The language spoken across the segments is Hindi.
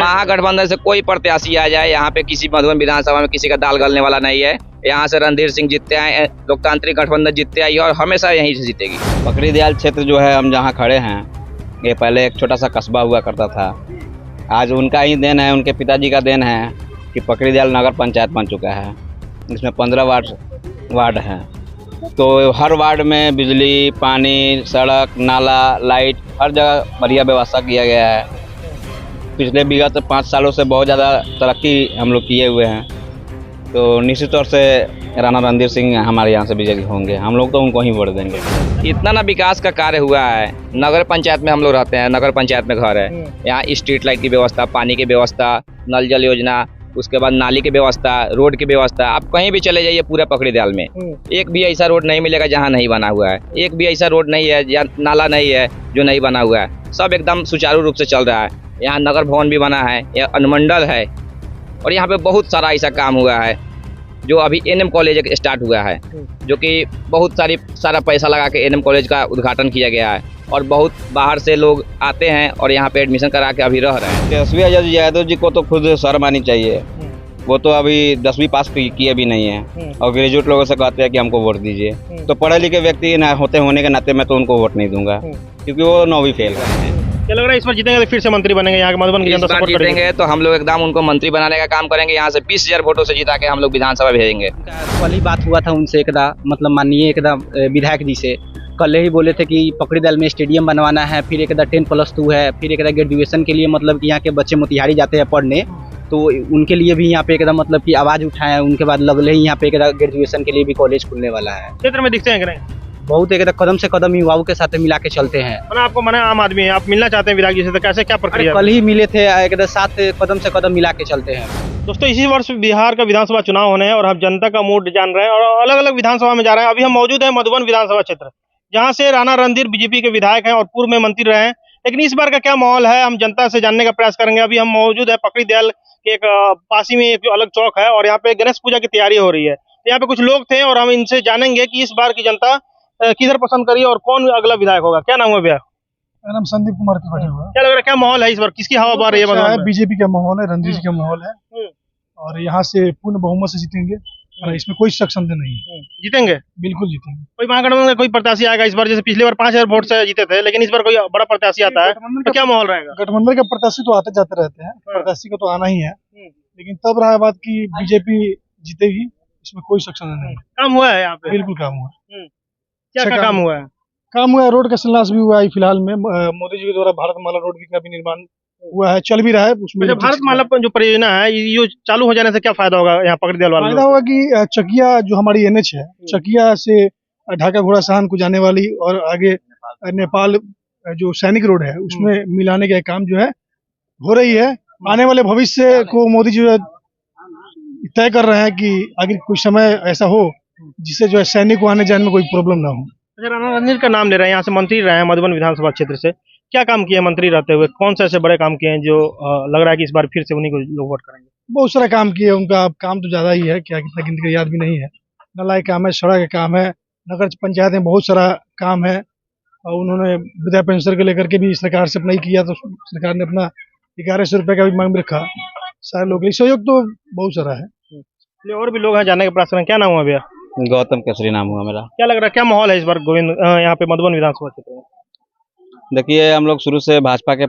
महागठबंधन से कोई प्रत्याशी आ जाए, यहाँ पे किसी मधुबन विधानसभा में किसी का दाल गलने वाला नहीं है। यहाँ से रणधीर सिंह जीतते आए, लोकतांत्रिक गठबंधन जीतते आई और हमेशा यहीं से जीतेगी। पकड़ी दयाल क्षेत्र जो है, हम जहाँ खड़े हैं, ये पहले एक छोटा सा कस्बा हुआ करता था। आज उनका ही देन है, उनके पिताजी का देन है कि पकड़ी दयाल नगर पंचायत बन चुका है। इसमें 15 वार्ड हैं, तो हर वार्ड में बिजली, पानी, सड़क, नाला, लाइट, हर जगह बढ़िया व्यवस्था किया गया है। पिछले विगत 5 सालों से बहुत ज़्यादा तरक्की हम लोग किए हुए हैं, तो निश्चित तौर से राणा रणधीर सिंह हमारे यहाँ से विजयी होंगे। हम लोग तो उनको ही वोट देंगे। इतना ना विकास का कार्य हुआ है। नगर पंचायत में हम लोग रहते हैं, नगर पंचायत में घर है। यहाँ स्ट्रीट लाइट की व्यवस्था, पानी की व्यवस्था, नल जल योजना, उसके बाद नाली की व्यवस्था, रोड की व्यवस्था। आप कहीं भी चले जाइए पूरा पकड़ी दयाल में एक भी ऐसा रोड नहीं मिलेगा जहाँ नहीं बना हुआ है। एक भी ऐसा रोड नहीं है या नाला नहीं है जो नहीं बना हुआ है। सब एकदम सुचारू रूप से चल रहा है। यहाँ नगर भवन भी बना है, यहाँ अनुमंडल है और यहाँ पे बहुत सारा ऐसा काम हुआ है जो अभी एनएम कॉलेज स्टार्ट हुआ है, जो कि बहुत सारा पैसा लगा के एनएम कॉलेज का उद्घाटन किया गया है और बहुत बाहर से लोग आते हैं और यहाँ पे एडमिशन करा के अभी रह रहे हैं। तेजस्वी यादव जी को तो खुद शर्म आनी चाहिए। वो तो अभी 10वीं पास किए भी नहीं है और ग्रेजुएट लोगों से कहते हैं कि हमको वोट दीजिए। तो पढ़े लिखे व्यक्ति होने के नाते मैं तो उनको वोट नहीं दूंगा, क्योंकि वो 9वीं फेल गए हैं। क्या लग रहा है इस बार जीतेंगे तो फिर से मंत्री बनेंगे? यहाँ के मधुबन की जनता सपोर्ट करेंगे? जीतेंगे तो हम लोग एकदम उनको मंत्री बनाने का काम करेंगे। यहाँ से 20,000 वोटों से जिता के हम लोग विधानसभा भेजेंगे। कल ही बात हुआ था उनसे, मतलब माननीय विधायक जी से कल ही बोले थे कि पकड़ी दयाल में स्टेडियम बनवाना है, फिर 10+2 है, फिर ग्रेजुएशन के लिए मतलब कि यहाँ के बच्चे मोतिहारी जाते हैं पढ़ने, तो उनके लिए भी यहाँ पे मतलब कि आवाज़ उठाए। उनके बाद लगले ही यहाँ पे ग्रेजुएशन के लिए भी कॉलेज खुलने वाला है। क्षेत्र में दिखते हैं कि नहीं? बहुत कदम से कदम युवाओं के साथ मिला के चलते हैं। आपको मना आम आदमी है, आप मिलना चाहते हैं विधायक जी से, तो कैसे क्या प्रक्रिया? कल ही मिले थे, साथ कदम से कदम मिला के चलते हैं। दोस्तों, इसी वर्ष बिहार का विधानसभा चुनाव होने हैं और हम जनता का मूड जान रहे हैं और अलग अलग विधानसभा में जा रहे हैं। अभी हम मौजूद हैं मधुबन विधानसभा क्षेत्र, जहाँ से राणा रणधीर बीजेपी के विधायक हैं और पूर्व में मंत्री रहे हैं। लेकिन इस बार का क्या माहौल है, हम जनता से जानने का प्रयास करेंगे। अभी हम मौजूद है पकड़ी दयाल के एक पासी में एक अलग चौक है और यहाँ पे गणेश पूजा की तैयारी हो रही है। यहाँ पे कुछ लोग थे और हम इनसे जानेंगे कि इस बार की जनता किधर पसंद करिए और कौन अगला विधायक होगा। क्या नाम है भैया? मेरा नाम संदीप कुमार त्रिपाठी हुआ। क्या लग रहा है, क्या माहौल है इस बार, किसकी हवा बह रही है? बीजेपी का माहौल है, रणधीर जी का माहौल है और यहाँ से पूर्ण बहुमत से जीतेंगे और इसमें कोई शक संदेह नहीं है। जीतेंगे? बिल्कुल जीतेंगे। कोई महागठबंधन का कोई प्रत्याशी आएगा इस बार? जैसे पिछली बार 5,000 वोट से जीते थे, लेकिन इस बार कोई बड़ा प्रत्याशी आता है तो क्या माहौल रहेगा? गठबंधन के प्रत्याशी तो आते जाते रहते हैं, प्रत्याशी को तो आना ही है, लेकिन तब रहा बात की बीजेपी जीतेगी, इसमें कोई शक संदेह नहीं है। काम हुआ है यहाँ पे? बिल्कुल काम हुआ है। क्या काम हुआ है? काम हुआ है, रोड का शिलान्यास भी हुआ है फिलहाल में। मोदी जी के द्वारा भारतमाला रोड का भी निर्माण हुआ है, चल भी रहा है। उसमें भारतमाला जो परियोजना है, ये चालू हो जाने से क्या फायदा होगा यहाँ पकड़ी दयाल वालों? फायदा होगा कि चकिया जो हमारी NH है, चकिया से ढाका घोड़ासहान को जाने वाली और आगे नेपाल जो सैनिक रोड है उसमें मिलाने का काम जो है हो रही है। आने वाले भविष्य को मोदी जी तय कर रहे हैं कि आगे कुछ समय ऐसा हो जिससे जो है सैनिक को आने जाने में कोई प्रॉब्लम ना हो। अच्छा, राणा रणधीर का नाम ले रहे हैं, यहाँ से मंत्री रहे हैं मधुबन विधानसभा क्षेत्र से। क्या काम किए मंत्री रहते हुए? कौन से ऐसे बड़े काम किए हैं जो लग रहा है कि इस बार फिर से उन्हीं को लोग वोट करेंगे? बहुत सारा काम किए, उनका काम तो ज्यादा ही है, क्या कितना गिनती का याद भी नहीं है। नाला का काम है, सड़क का काम है, नगर पंचायत में बहुत सारा काम है और उन्होंने वृद्धा पेंशन को लेकर के भी सरकार से अपना ही किया, तो सरकार ने अपना 1100 रुपये का भी मांग रखा। सारे लोग सहयोग तो बहुत सारा है। और भी लोग हैं, जानने का प्रयास करें। क्या नाम हुआ भैया? गौतम केसरी नाम हुआ मेरा। क्या लग रहा है, क्या माहौल है इस बार गोविंद यहाँ पे मधुबन विधानसभा क्षेत्र में? देखिए, हम लोग शुरू से भाजपा के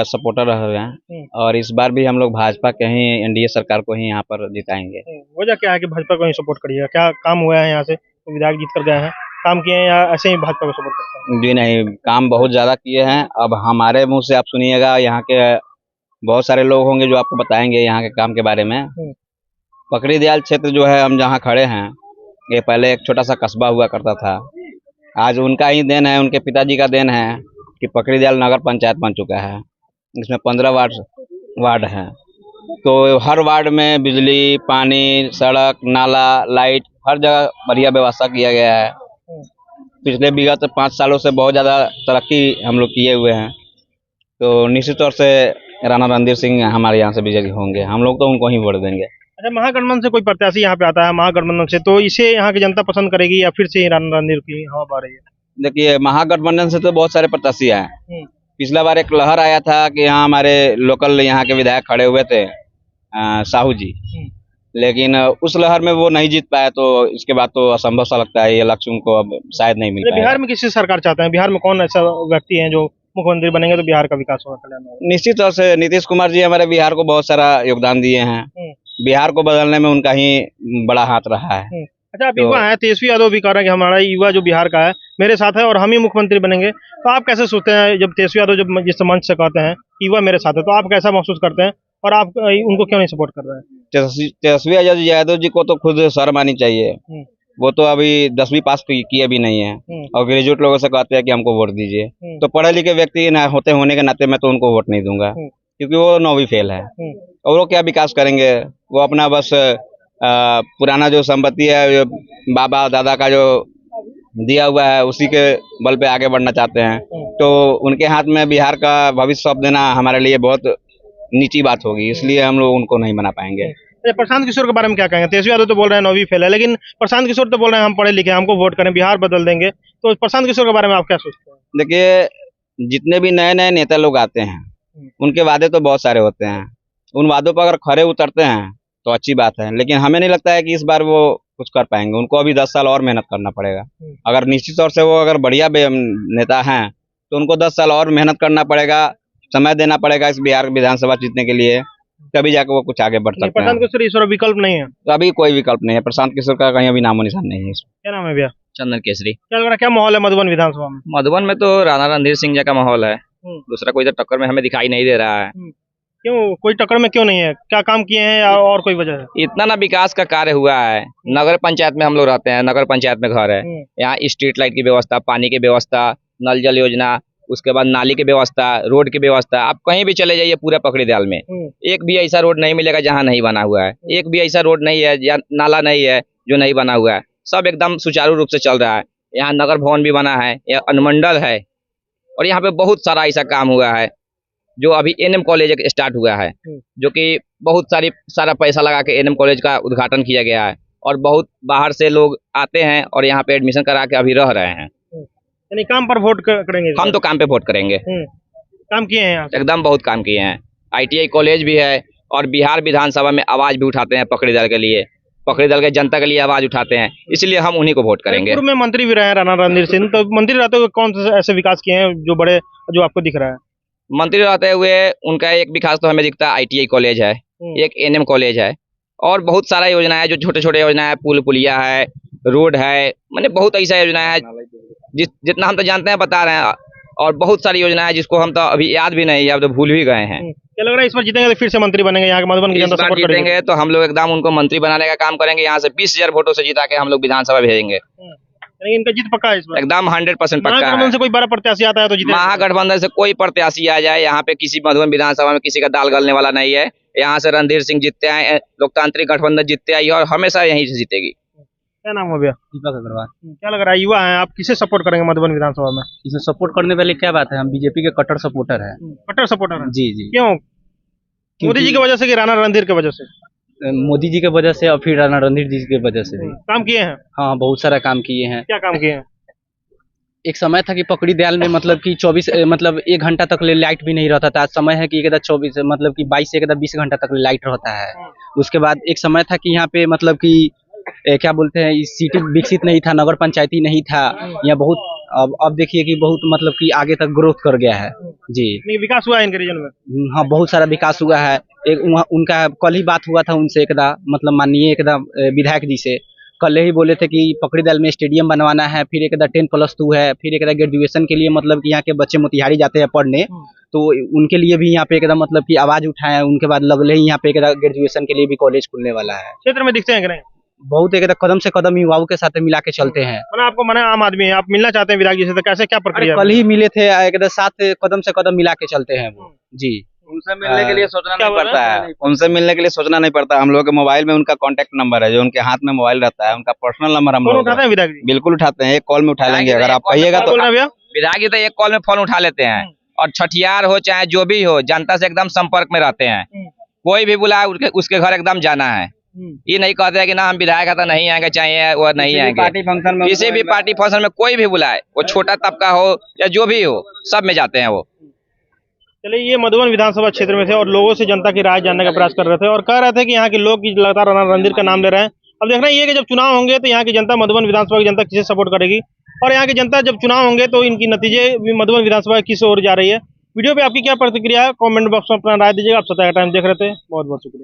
सपोर्टर रहे हैं और इस बार भी हम लोग भाजपा के ही NDA सरकार को ही यहाँ पर जिताएंगे। वजह क्या है कि भाजपा को ही सपोर्ट करिएगा? क्या काम हुआ है यहाँ से? तो विधायक जीत कर गए हैं, काम किए हैं या ऐसे ही भाजपा को सपोर्ट करते हैं? जी नहीं, काम बहुत ज्यादा किए हैं। अब हमारे मुँह से आप सुनिएगा, यहाँ के बहुत सारे लोग होंगे जो आपको बताएंगे यहाँ के काम के बारे में। पकड़ी दयाल क्षेत्र जो है, हम जहाँ खड़े हैं, ये पहले एक छोटा सा कस्बा हुआ करता था। आज उनका ही देन है, उनके पिताजी का देन है कि पकड़ी दयाल नगर पंचायत बन चुका है। इसमें 15 वार्ड हैं, तो हर वार्ड में बिजली, पानी, सड़क, नाला, लाइट, हर जगह बढ़िया व्यवस्था किया गया है। पिछले विगत 5 सालों से बहुत ज़्यादा तरक्की हम लोग किए हुए हैं, तो निश्चित तौर से राणा रणधीर सिंह हमारे यहाँ से विजयी होंगे। हम लोग तो उनको ही वोट देंगे। अच्छा, महागठबंधन से कोई प्रत्याशी यहाँ पे आता है महागठबंधन से, तो इसे यहाँ की जनता पसंद करेगी या फिर से राणा रणधीर की हवा आ रही है? देखिए, महागठबंधन से तो बहुत सारे प्रत्याशी आए, पिछला बार एक लहर आया था कि यहाँ हमारे लोकल यहाँ के विधायक खड़े हुए थे साहू जी, लेकिन उस लहर में वो नहीं जीत पाए, तो इसके बाद तो असंभव सा लगता है, ये लक्ष्य उनको अब शायद नहीं मिल पाएगा। बिहार में किसी सरकार चाहते हैं? बिहार में कौन ऐसा व्यक्ति है जो मुख्यमंत्री बनेंगे तो बिहार का विकास होगा, कल्याण होगा? निश्चित तौर से नीतीश कुमार जी हमारे बिहार को बहुत सारा योगदान दिए हैं, बिहार को बदलने में उनका ही बड़ा हाथ रहा है। अच्छा, आप युवा हैं, तेजस्वी यादव भी कह रहे हैं कि हमारा युवा जो बिहार का है मेरे साथ है और हम ही मुख्यमंत्री बनेंगे, तो आप कैसे सोचते हैं जब तेजस्वी यादव जब जिस मंच से कहते हैं कि युवा मेरे साथ है, तो आप कैसा महसूस करते हैं और आप उनको क्यों नहीं सपोर्ट कर रहे हैं? तेजस्वी यादव जी को तो खुद शर्म आनी चाहिए, वो तो अभी 10वीं पास किए भी नहीं है और ग्रेजुएट लोगों से कहते हैं कि हमको वोट दीजिए, तो पढ़े लिखे व्यक्ति होने के नाते मैं तो उनको वोट नहीं दूंगा, क्योंकि वो 9वीं फेल है और वो क्या विकास करेंगे। वो अपना बस पुराना जो संपत्ति है, बाबा दादा का जो दिया हुआ है, उसी के बल पे आगे बढ़ना चाहते हैं, तो उनके हाथ में बिहार का भविष्य सौंप देना हमारे लिए बहुत नीची बात होगी, इसलिए हम लोग उनको नहीं बना पाएंगे। प्रशांत किशोर के बारे में क्या कहेंगे? तेजस्वी यादव तो बोल रहे हैं 9वीं फेल है, लेकिन प्रशांत किशोर तो बोल रहे हैं हम पढ़े लिखे, हमको वोट करें, बिहार बदल देंगे, तो प्रशांत किशोर के बारे में आप क्या सोचते हैं? देखिए, जितने भी नए नए नेता लोग आते हैं उनके वादे तो बहुत सारे होते हैं, उन वादों पर अगर खरे उतरते हैं तो अच्छी बात है, लेकिन हमें नहीं लगता है कि इस बार वो कुछ कर पाएंगे, उनको अभी 10 साल और मेहनत करना पड़ेगा। अगर निश्चित तौर से वो अगर बढ़िया नेता हैं तो उनको 10 साल और मेहनत करना पड़ेगा, समय देना पड़ेगा इस बिहार विधानसभा जीतने के लिए, तभी जाकर वो कुछ आगे बढ़ सकते हैं। प्रशांत किशोर इस बार विकल्प नहीं है? अभी कोई विकल्प नहीं है, प्रशांत किशोर का कहीं अभी नामो निशान नहीं है। क्या नाम है भैया? चंदन केसरी। क्या लग रहा है, क्या माहौल है मधुबन विधानसभा में? मधुबन में तो राणा रणधीर सिंह जी का माहौल है, दूसरा कोई तो टक्कर में हमें दिखाई नहीं दे रहा है। क्यों, कोई टक्कर में क्यों नहीं है? क्या काम किए हैं या और कोई वजह है? इतना ना विकास का कार्य हुआ है, नगर पंचायत में हम लोग रहते हैं, नगर पंचायत में घर है, यहाँ स्ट्रीट लाइट की व्यवस्था, पानी की व्यवस्था, नल जल योजना, उसके बाद नाली की व्यवस्था, रोड की व्यवस्था, आप कहीं भी चले जाइए पूरे पकड़ी दयाल में एक भी ऐसा रोड नहीं मिलेगा जहाँ नहीं बना हुआ है, एक भी ऐसा रोड नहीं है या नाला नहीं है जो नहीं बना हुआ है, सब एकदम सुचारू रूप से चल रहा है। यहाँ नगर भवन भी बना है, यह अनुमंडल है और यहाँ पे बहुत सारा ऐसा काम हुआ है जो अभी एनएम कॉलेज स्टार्ट हुआ है, जो कि बहुत सारा पैसा लगा के एनएम कॉलेज का उद्घाटन किया गया है और बहुत बाहर से लोग आते हैं और यहाँ पे एडमिशन करा के अभी रह रहे हैं। यानी काम पर वोट करेंगे? हम तो काम पे वोट करेंगे। काम किए हैं यहाँ? एकदम बहुत काम किए हैं, ITI कॉलेज भी है और बिहार विधानसभा में आवाज भी उठाते हैं, पकड़ी दल के लिए, पकड़ी दल के जनता के लिए आवाज उठाते हैं, इसलिए हम उन्हीं को वोट करेंगे। पूर्व में मंत्री भी रहे हैं राणा रणधीर सिंह, तो मंत्री रहते हुए कौन से ऐसे विकास किए हैं जो बड़े, जो आपको दिख रहा है? मंत्री रहते हुए उनका एक विकास तो हमें दिखता है, ITI कॉलेज है, एक NM कॉलेज है और बहुत सारा योजना है, जो छोटे छोटे योजना है, पुल पुलिया है, रोड है, मैंने बहुत ऐसा योजना है जितना हम तो जानते हैं बता रहे हैं, और बहुत सारी योजना है जिसको हम तो अभी याद भी नहीं है, अब तो भूल भी गए हैं। क्या लग रहा है इस बार जीतेंगे तो फिर से मंत्री बनेंगे? यहाँ के मधुबन की जनता सपोर्ट करेगी? जीतेंगे तो हम लोग एकदम उनको मंत्री बनाने का काम करेंगे, यहाँ से 20,000 वोटों से जिता के हम लोग विधानसभा भेजेंगे। इनका जीत पक्का है इस बार? एकदम 100% पक्का है। महागठबंधन से कोई बड़ा प्रत्याशी आता है तो जीतेगा? महागठबंधन से कोई प्रत्याशी आ जाए, यहाँ पे किसी मधुबन विधानसभा में किसी का दाल गलने वाला नहीं है। यहाँ से रणधीर सिंह जीतते आए, लोकतांत्रिक गठबंधन जीतते आई और हमेशा यहीं से जीतेगी। क्या नाम हो भैया? दीपक अग्रवाल। क्या लग रहा है, युवा है आप, किसे सपोर्ट करेंगे मधुबन विधानसभा में? इसमें सपोर्ट करने वाली क्या बात है, हम बीजेपी के कट्टर सपोर्टर है। कट्टर सपोर्टर है? जी जी। क्यों? मोदी जी की वजह से कि राणा रणधीर की वजह से? मोदी जी की वजह से और फिर राणा रणधीर जी की वजह से भी। काम किए हैं? हाँ, बहुत सारा काम किए हैं। क्या काम किए हैं? एक समय था कि पकड़ी दयाल में मतलब कि 24 मतलब 1 घंटा तक लाइट भी नहीं रहता था। आज समय है कि एकदम 24 मतलब कि 22 से एकदम 20 घंटा तक लाइट रहता है। उसके बाद एक समय था कि यहाँ पे मतलब कि क्या बोलते हैं, सिटी विकसित नहीं था, नगर पंचायती नहीं था यहाँ बहुत। अब देखिए कि बहुत मतलब कि आगे तक ग्रोथ कर गया है जी। नहीं, विकास हुआ है इनके रीजन में? हाँ, बहुत सारा विकास हुआ है। एक उनका कल ही बात हुआ था उनसे, एकदम मतलब माननीय एकदम विधायक जी से कल ही बोले थे कि पकड़ी दयाल में स्टेडियम बनवाना है, फिर एक 10+2 है, फिर एक ग्रेजुएशन के लिए मतलब कि यहाँ के बच्चे मोतिहारी जाते हैं पढ़ने, तो उनके लिए भी यहाँ पे एकदम मतलब कि आवाज उठाए। उनके बाद लगले ही यहाँ पे ग्रेजुएशन के लिए भी कॉलेज खुलने वाला है। क्षेत्र में दिखते हैं कि नहीं? बहुत एकदम कदम से कदम युवाओं के साथ मिला के चलते हैं। आपको मने आम आदमी है, आप मिलना चाहते हैं विधायक जी से, तो कैसे क्या प्रक्रिया? कल ही मिले थे, एकदम साथ कदम से कदम मिला के चलते हैं वो जी। उनसे मिलने के लिए सोचना नहीं पड़ता है, उनसे मिलने के लिए सोचना नहीं पड़ता। हम लोग के मोबाइल में उनका कांटेक्ट नंबर है, जो उनके हाथ में मोबाइल रहता है, उनका पर्सनल नंबर हम लोग उठाते हैं विधायक जी? बिल्कुल उठाते हैं, एक कॉल में उठा लेंगे अगर आप कहिएगा तो। विधायक जी तो एक कॉल में फोन उठा लेते हैं और छठियार हो चाहे जो भी हो, जनता से एकदम संपर्क में रहते हैं। कोई भी बुलाए उसके घर एकदम जाना है, ये नहीं कहते हैं कि ना हम विधायक है तो नहीं आएंगे, चाहिए वो नहीं आएंगे। पार्टी फंक्शन में, किसी भी पार्टी फंक्शन में कोई भी बुलाए, वो छोटा तबका हो या जो भी हो, सब में जाते हैं वो। चलिए, ये मधुबन विधानसभा क्षेत्र में थे और लोगों से जनता की राय जानने का प्रयास कर रहे थे और कह रहे थे कि यहाँ के लोग लगातार राणा रणधीर का नाम ले रहे हैं। अब देखना ये है कि जब चुनाव होंगे तो यहाँ की जनता, मधुबन विधानसभा की जनता किसे सपोर्ट करेगी, और यहाँ की जनता जब चुनाव होंगे तो इनकी नतीजे मधुबन विधानसभा किस ओर जा रही है। वीडियो पे आपकी क्या प्रतिक्रिया है, कमेंट बॉक्स में अपना राय दीजिएगा। आप सत्ता का टाइम देख रहे थे, बहुत बहुत शुक्रिया।